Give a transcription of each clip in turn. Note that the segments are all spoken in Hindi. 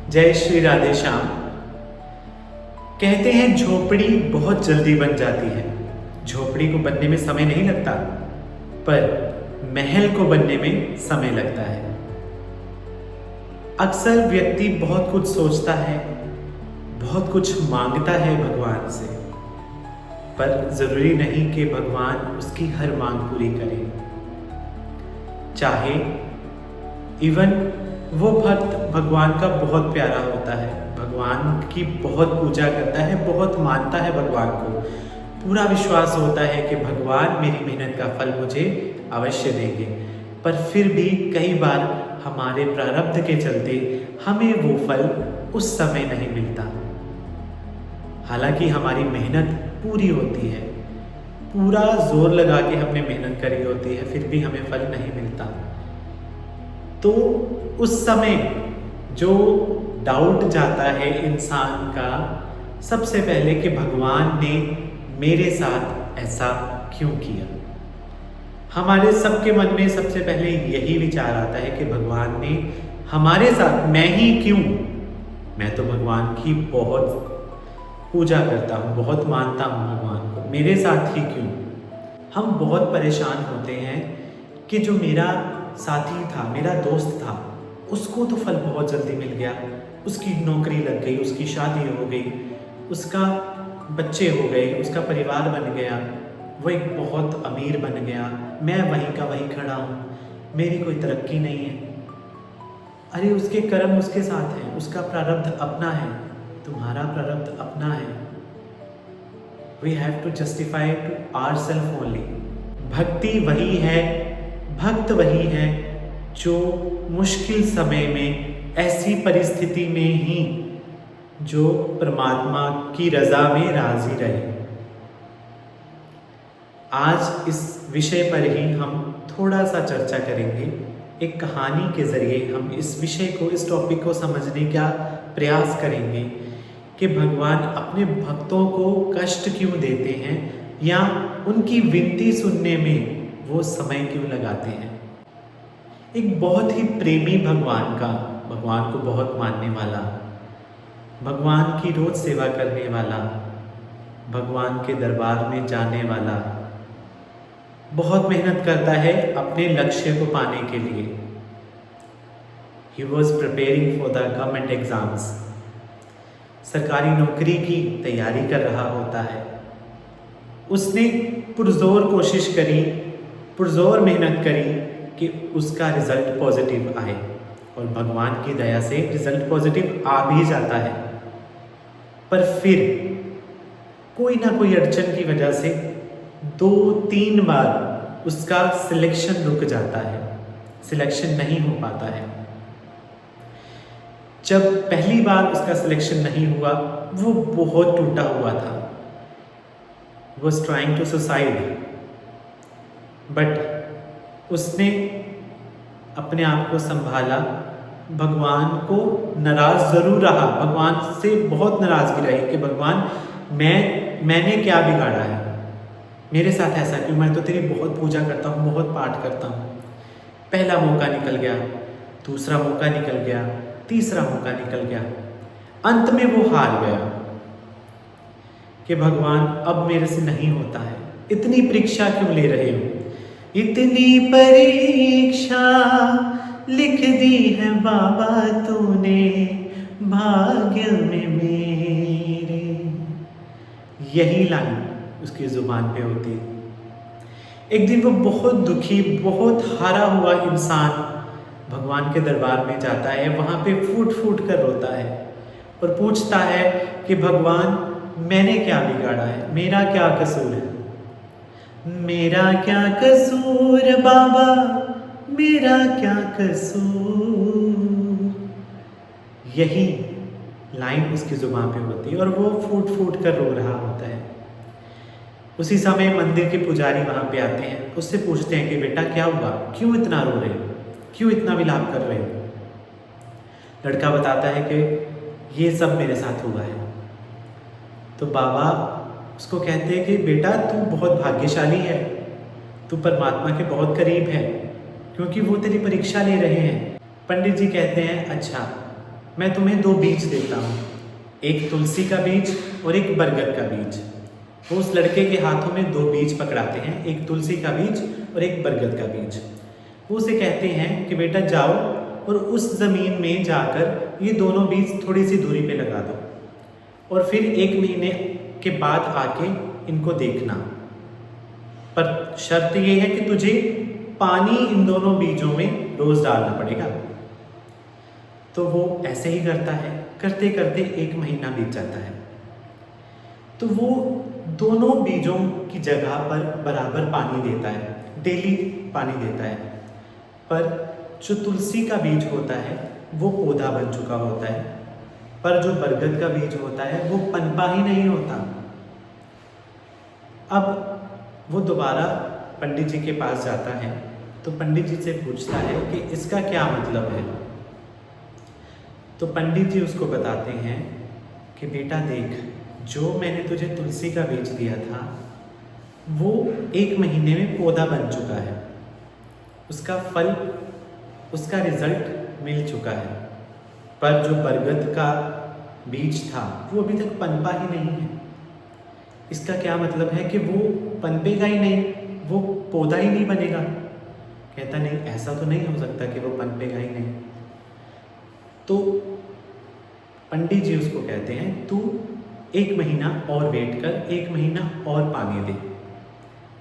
जय श्री राधे श्याम। कहते हैं झोपड़ी बहुत जल्दी बन जाती है। झोपड़ी को बनने में समय नहीं लगता, पर महल को बनने में समय लगता है। अक्सर व्यक्ति बहुत कुछ सोचता है, बहुत कुछ मांगता है भगवान से, पर जरूरी नहीं कि भगवान उसकी हर मांग पूरी करें। चाहे इवन वो भक्त भगवान का बहुत प्यारा होता है, भगवान की बहुत पूजा करता है, बहुत मानता है भगवान को, पूरा विश्वास होता है कि भगवान मेरी मेहनत का फल मुझे अवश्य देंगे, पर फिर भी कई बार हमारे प्रारब्ध के चलते हमें वो फल उस समय नहीं मिलता। हालांकि हमारी मेहनत पूरी होती है, पूरा जोर लगा के हमने मेहनत करी होती है, फिर भी हमें फल नहीं मिलता। तो उस समय जो डाउट जाता है इंसान का सबसे पहले कि भगवान ने मेरे साथ ऐसा क्यों किया। हमारे सबके मन में सबसे पहले यही विचार आता है कि भगवान ने हमारे साथ, मैं ही क्यों। मैं तो भगवान की बहुत पूजा करता हूँ, बहुत मानता हूँ भगवान को, मेरे साथ ही क्यों। हम बहुत परेशान होते हैं कि जो मेरा साथी था, मेरा दोस्त था, उसको तो फल बहुत जल्दी मिल गया, उसकी नौकरी लग गई, उसकी शादी हो गई, उसका बच्चे हो गए, उसका परिवार बन गया, वो एक बहुत अमीर बन गया, मैं वहीं का वहीं खड़ा हूँ, मेरी कोई तरक्की नहीं है। अरे उसके कर्म उसके साथ हैं, उसका प्रारब्ध अपना है, तुम्हारा प्रारब्ध अपना है। We have to justify to ourselves only. भक्ति वही है, भक्त वही है जो मुश्किल समय में, ऐसी परिस्थिति में ही जो परमात्मा की रजा में राजी रहे। आज इस विषय पर ही हम थोड़ा सा चर्चा करेंगे। एक कहानी के जरिए हम इस विषय को, इस टॉपिक को समझने का प्रयास करेंगे कि भगवान अपने भक्तों को कष्ट क्यों देते हैं, या उनकी विनती सुनने में वो समय क्यों लगाते हैं। एक बहुत ही प्रेमी भगवान का, भगवान को बहुत मानने वाला, भगवान की रोज सेवा करने वाला, भगवान के दरबार में जाने वाला, बहुत मेहनत करता है अपने लक्ष्य को पाने के लिए। He was preparing for the government exams। सरकारी नौकरी की तैयारी कर रहा होता है। उसने पुरजोर कोशिश करी, पुरजोर मेहनत करी कि उसका रिजल्ट पॉजिटिव आए, और भगवान की दया से रिजल्ट पॉजिटिव आ भी जाता है। पर फिर कोई ना कोई अड़चन की वजह से 2-3 बार उसका सिलेक्शन रुक जाता है, सिलेक्शन नहीं हो पाता है। जब पहली बार उसका सिलेक्शन नहीं हुआ, वो बहुत टूटा हुआ था, was trying to suicide, but उसने अपने आप को संभाला, भगवान को नाराज जरूर रहा, भगवान से बहुत नाराजगी रही कि भगवान मैंने क्या बिगाड़ा है, मेरे साथ ऐसा क्यों, मैं तो तेरी बहुत पूजा करता हूँ, बहुत पाठ करता हूँ। पहला मौका निकल गया, दूसरा मौका निकल गया, तीसरा मौका निकल गया, अंत में वो हार गया कि भगवान अब मेरे से नहीं होता है, इतनी परीक्षा क्यों ले रहे हो, इतनी परीक्षा लिख दी है बाबा तूने भाग्य में मेरे। यही लाइन उसकी जुबान पे होती। एक दिन वो बहुत दुखी, बहुत हारा हुआ इंसान भगवान के दरबार में जाता है, वहाँ पे फूट फूट कर रोता है और पूछता है कि भगवान मैंने क्या बिगाड़ा है, मेरा क्या कसूर है, मेरा क्या कसूर बाबा, मेरा क्या कसूर। यही लाइन उसकी जुबान पे होती है और वो फूट फूट कर रो रहा होता है। उसी समय मंदिर के पुजारी वहाँ पे आते हैं, उससे पूछते हैं कि बेटा क्या हुआ, क्यों इतना रो रहे हो, क्यों इतना विलाप कर रहे हो। लड़का बताता है कि ये सब मेरे साथ हुआ है। तो बाबा उसको कहते हैं कि बेटा तू बहुत भाग्यशाली है, तू परमात्मा के बहुत करीब है, क्योंकि वो तेरी परीक्षा ले रहे हैं। पंडित जी कहते हैं अच्छा मैं तुम्हें दो बीज देता हूँ, एक तुलसी का बीज और एक बरगद का बीज। वो उस लड़के के हाथों में दो बीज पकड़ाते हैं, एक तुलसी का बीज और एक बरगद का बीज। वो उसे कहते हैं कि बेटा जाओ और उस ज़मीन में जाकर ये दोनों बीज थोड़ी सी दूरी पे लगा दो और फिर 1 महीने के बाद आके इनको देखना, पर शर्त ये है कि तुझे पानी इन दोनों बीजों में रोज़ डालना पड़ेगा। तो वो ऐसे ही करता है, करते करते 1 महीना बीत जाता है। तो वो दोनों बीजों की जगह पर बराबर पानी देता है, डेली पानी देता है, पर जो तुलसी का बीज होता है वो पौधा बन चुका होता है, पर जो बरगद का बीज होता है वो पनपा ही नहीं होता। अब वो दोबारा पंडित जी के पास जाता है, तो पंडित जी से पूछता है कि इसका क्या मतलब है। तो पंडित जी उसको बताते हैं कि बेटा देख, जो मैंने तुझे तुलसी का बीज दिया था वो 1 महीने में पौधा बन चुका है, उसका फल, उसका रिजल्ट मिल चुका है, पर जो बरगद का बीज था वो अभी तक पनपा ही नहीं है। इसका क्या मतलब है कि वो पनपेगा ही नहीं, वो पौधा ही नहीं बनेगा। कहता नहीं, ऐसा तो नहीं हो सकता कि वो पनपेगा ही नहीं। तो पंडित जी उसको कहते हैं तू 1 महीना और वेट कर, 1 महीना और पानी दे,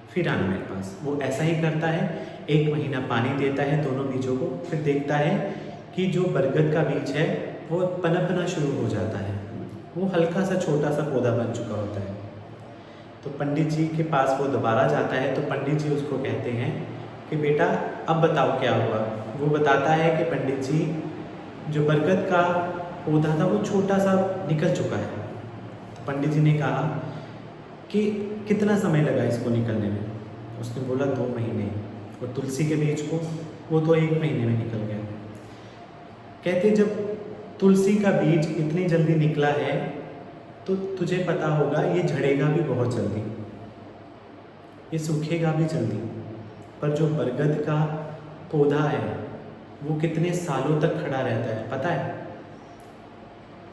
फिर आना मेरे पास। वो ऐसा ही करता है, 1 महीना पानी देता है दोनों बीजों को, फिर देखता है कि जो बरगद का बीज है वो पनपना शुरू हो जाता है, वो हल्का सा छोटा सा पौधा बन चुका होता है। तो पंडित जी के पास वो दोबारा जाता है, तो पंडित जी उसको कहते हैं कि बेटा अब बताओ क्या हुआ। वो बताता है कि पंडित जी, जो बरगद का पौधा था वो छोटा सा निकल चुका है। तो पंडित जी ने कहा कि कितना समय लगा इसको निकलने में। उसने बोला 2 महीने। और तुलसी के बीज को वो तो 1 महीने में निकल गया। कहते जब तुलसी का बीज इतनी जल्दी निकला है तो तुझे पता होगा ये झड़ेगा भी बहुत जल्दी, ये सूखेगा भी जल्दी, पर जो बरगद का पौधा है वो कितने सालों तक खड़ा रहता है पता है।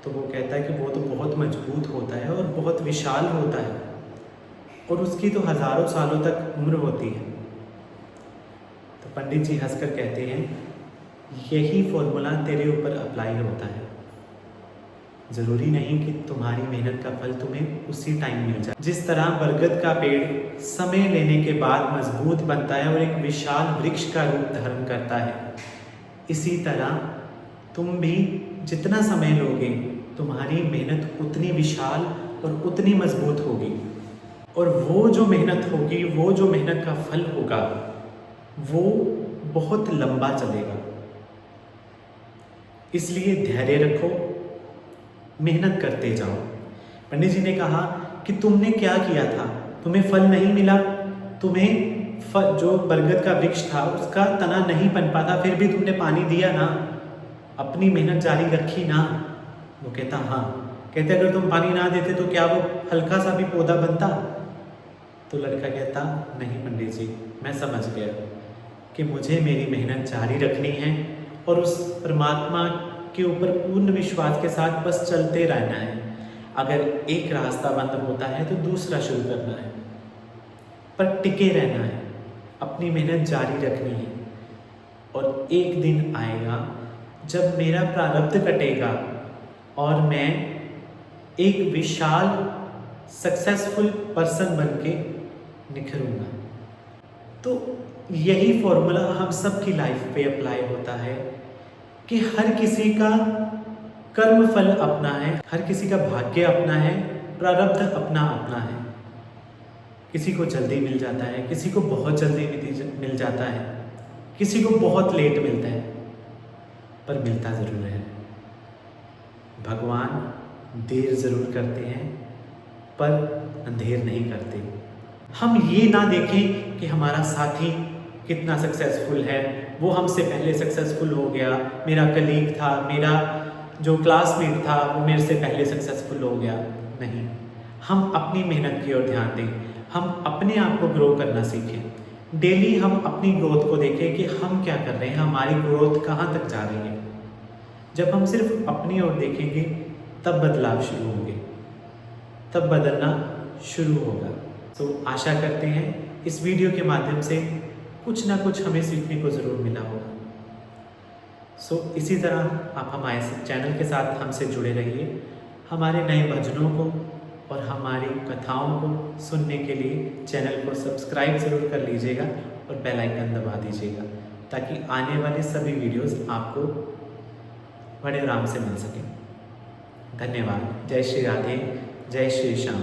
तो वो कहता है कि वो तो बहुत मजबूत होता है और बहुत विशाल होता है और उसकी तो हज़ारों सालों तक उम्र होती है। तो पंडित जी हंसकर कहते हैं यही फॉर्मूला तेरे ऊपर अप्लाई होता है। ज़रूरी नहीं कि तुम्हारी मेहनत का फल तुम्हें उसी टाइम मिल जाए। जिस तरह बरगद का पेड़ समय लेने के बाद मजबूत बनता है और एक विशाल वृक्ष का रूप धारण करता है, इसी तरह तुम भी जितना समय लोगे तुम्हारी मेहनत उतनी विशाल और उतनी मजबूत होगी, और वो जो मेहनत होगी, वो जो मेहनत का फल होगा वो बहुत लंबा चलेगा। इसलिए धैर्य रखो, मेहनत करते जाओ। पंडित जी ने कहा कि तुमने क्या किया था, तुम्हें फल नहीं मिला, तुम्हें जो बरगद का वृक्ष था उसका तना नहीं पनपा था, फिर भी तुमने पानी दिया ना, अपनी मेहनत जारी रखी ना। वो कहता हाँ। कहते अगर तुम पानी ना देते तो क्या वो हल्का सा भी पौधा बनता। तो लड़का कहता नहीं पंडित जी, मैं समझ गया कि मुझे मेरी मेहनत जारी रखनी है और उस परमात्मा के ऊपर पूर्ण विश्वास के साथ बस चलते रहना है। अगर एक रास्ता बंद होता है तो दूसरा शुरू करना है, पर टिके रहना है, अपनी मेहनत जारी रखनी है। और एक दिन आएगा जब मेरा प्रारब्ध कटेगा और मैं एक विशाल सक्सेसफुल पर्सन बन के निखरूंगा। तो यही फॉर्मूला हम सब की लाइफ पे अप्लाई होता है कि हर किसी का कर्म फल अपना है, हर किसी का भाग्य अपना है, प्रारब्ध अपना अपना है। किसी को जल्दी मिल जाता है, किसी को बहुत जल्दी मिल जाता है, किसी को बहुत लेट मिलता है, पर मिलता ज़रूर है। भगवान देर ज़रूर करते हैं पर अंधेर नहीं करते। हम ये ना देखें कि हमारा साथी कितना सक्सेसफुल है, वो हमसे पहले सक्सेसफुल हो गया, मेरा कलीग था, मेरा जो क्लासमेट था वो मेरे से पहले सक्सेसफुल हो गया। नहीं, हम अपनी मेहनत की ओर ध्यान दें, हम अपने आप को ग्रो करना सीखें। डेली हम अपनी ग्रोथ को देखें कि हम क्या कर रहे हैं, हमारी ग्रोथ कहाँ तक जा रही है। जब हम सिर्फ अपनी ओर देखेंगे तब बदलाव शुरू होंगे, तब बदलना शुरू होगा। तो आशा करते हैं इस वीडियो के माध्यम से कुछ ना कुछ हमें सीखने को ज़रूर मिला होगा। इसी तरह आप हमारे चैनल के साथ हमसे जुड़े रहिए। हमारे नए भजनों को और हमारी कथाओं को सुनने के लिए चैनल को सब्सक्राइब ज़रूर कर लीजिएगा और बेल आइकन दबा दीजिएगा, ताकि आने वाले सभी वीडियोस आपको बड़े आराम से मिल सकें। धन्यवाद। जय श्री राधे, जय श्री श्याम।